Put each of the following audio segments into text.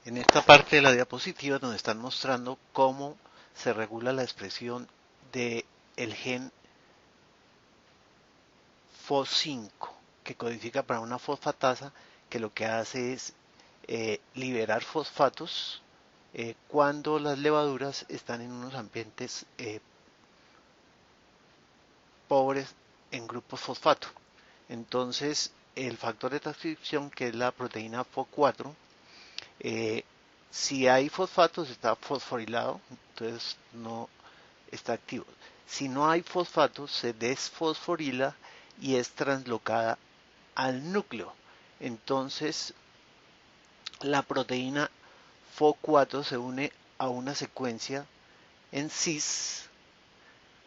En esta parte de la diapositiva nos están mostrando cómo se regula la expresión de el gen FOS5, que codifica para una fosfatasa que lo que hace es liberar fosfatos cuando las levaduras están en unos ambientes pobres en grupos fosfato. Entonces, el factor de transcripción, que es la proteína FO4, eh, si hay fosfatos está fosforilado, entonces no está activo. Si no hay fosfatos, se desfosforila y es translocada al núcleo. Entonces, la proteína FO4 se une a una secuencia en cis,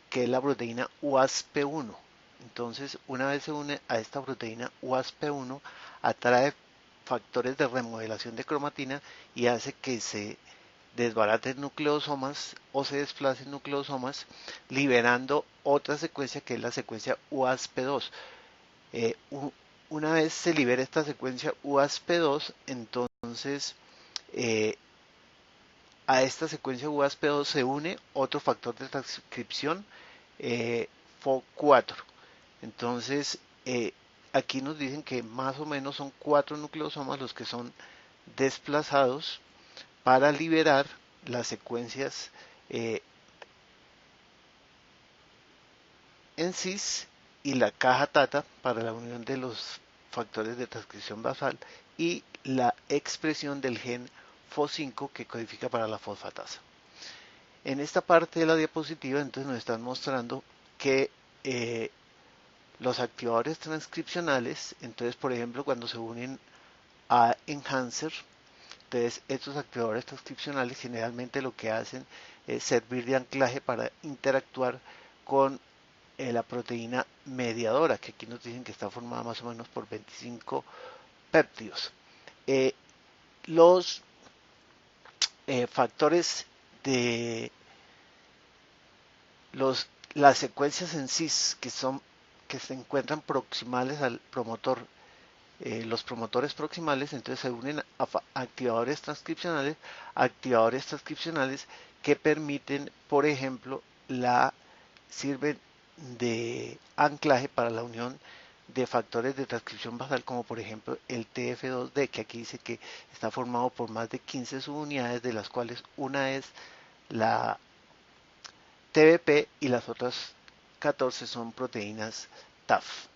que es la proteína UASP1. Entonces, una vez se une a esta proteína UASP1, atrae factores de remodelación de cromatina y hace que se desbaraten nucleosomas o se desplacen nucleosomas, liberando otra secuencia que es la secuencia UASP2. Eh, una vez se libera esta secuencia UASP2, entonces eh, a esta secuencia UASP2 se une otro factor de transcripción, FO4. Entonces, aquí nos dicen que más o menos son 4 nucleosomas los que son desplazados para liberar las secuencias en cis y la caja tata para la unión de los factores de transcripción basal y la expresión del gen FO5 que codifica para la fosfatasa. En esta parte de la diapositiva entonces nos están mostrando que los activadores transcripcionales, entonces por ejemplo cuando se unen a enhancer, entonces estos activadores transcripcionales generalmente lo que hacen es servir de anclaje para interactuar con la proteína mediadora, que aquí nos dicen que está formada más o menos por 25 péptidos. Eh, los factores de las secuencias en cis que se encuentran proximales al promotor, los promotores proximales, entonces se unen a activadores transcripcionales que permiten, por ejemplo, sirven de anclaje para la unión de factores de transcripción basal, como por ejemplo el TF2D, que aquí dice que está formado por más de 15 subunidades, de las cuales una es la TBP y las otras 14 son proteínas TAF.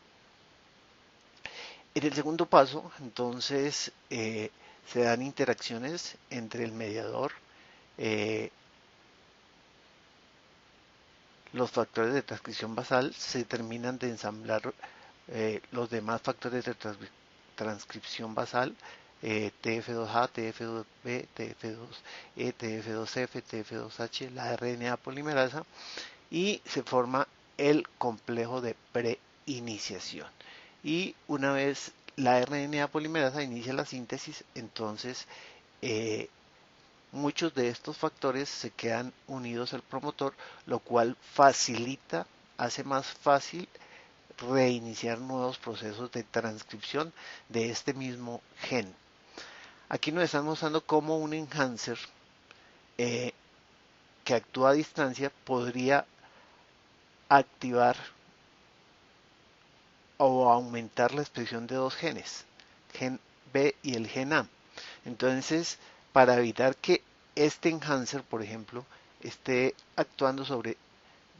En el segundo paso, entonces, se dan interacciones entre el mediador, eh, los factores de transcripción basal, se terminan de ensamblar los demás factores de transcripción basal, TF2A, TF2B, TF2E, TF2F, TF2H, la RNA polimerasa, y se forma el complejo de preiniciación. Y una vez la RNA polimerasa inicia la síntesis, entonces eh, muchos de estos factores se quedan unidos al promotor, lo cual facilita, hace más fácil reiniciar nuevos procesos de transcripción de este mismo gen. Aquí nos están mostrando cómo un enhancer eh, que actúa a distancia podría activar o aumentar la expresión de dos genes, gen B y el gen A. Entonces, para evitar que este enhancer, por ejemplo, esté actuando sobre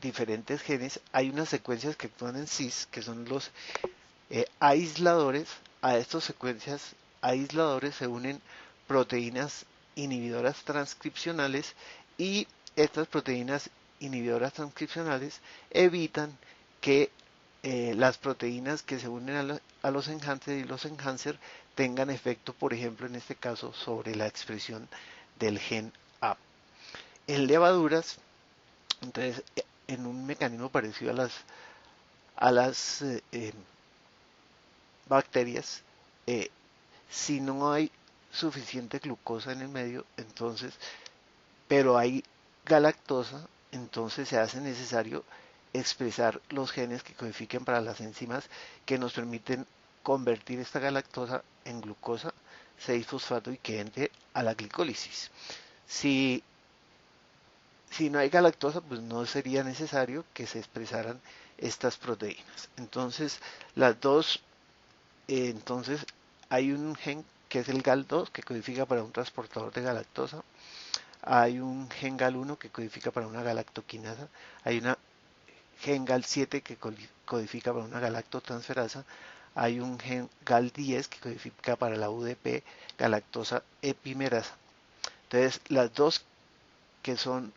diferentes genes, hay unas secuencias que actúan en cis, que son los aisladores. A estas secuencias aisladores se unen proteínas inhibidoras transcripcionales y estas proteínas inhibidoras transcripcionales evitan que las proteínas que se unen a los enhancers y los enhancers tengan efecto, por ejemplo, en este caso, sobre la expresión del gen A. En levaduras, entonces, en un mecanismo parecido a las bacterias, eh, si no hay suficiente glucosa en el medio, entonces, pero hay galactosa, entonces se hace necesario expresar los genes que codifiquen para las enzimas que nos permiten convertir esta galactosa en glucosa 6-fosfato y que entre a la glicólisis. Si no hay galactosa, pues no sería necesario que se expresaran estas proteínas. Entonces, las dos, entonces hay un gen que es el GAL2 que codifica para un transportador de galactosa, hay un gen GAL1 que codifica para una galactoquinasa, hay una gen GAL7 que codifica para una galactotransferasa, hay un gen GAL10 que codifica para la UDP galactosa epimerasa. Entonces, las dos que son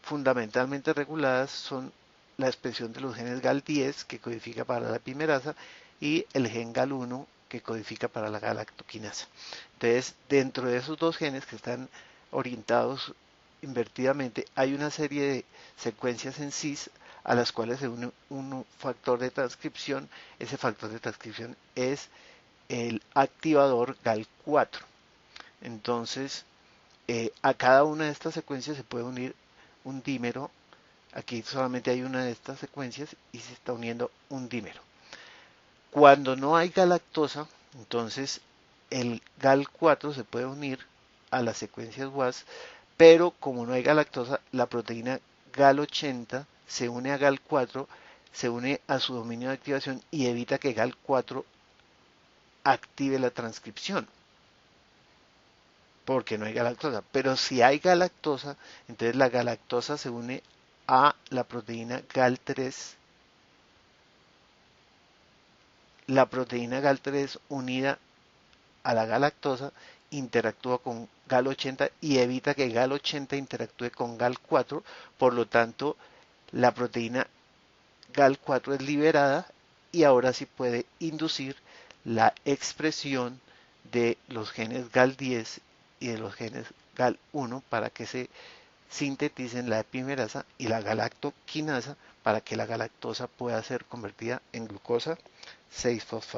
fundamentalmente reguladas son la expresión de los genes GAL10 que codifica para la epimerasa y el gen GAL1 que codifica para la galactoquinasa. Entonces, dentro de esos dos genes que están orientados invertidamente, hay una serie de secuencias en cis a las cuales se une un factor de transcripción. Ese factor de transcripción es el activador GAL4. Entonces, a cada una de estas secuencias se puede unir un dímero. Aquí solamente hay una de estas secuencias y se está uniendo un dímero. Cuando no hay galactosa, entonces el GAL4 se puede unir a las secuencias WAS, pero como no hay galactosa, la proteína GAL80 se une a GAL4, se une a su dominio de activación y evita que GAL4 active la transcripción, porque no hay galactosa. Pero si hay galactosa, entonces la galactosa se une a la proteína GAL3. La proteína GAL3 unida a la galactosa interactúa con GAL80 y evita que GAL80 interactúe con GAL4. Por lo tanto, la proteína GAL4 es liberada y ahora sí puede inducir la expresión de los genes GAL10 y de los genes GAL1 para que se sinteticen la epimerasa y la galactoquinasa para que la galactosa pueda ser convertida en glucosa 6-fosfato.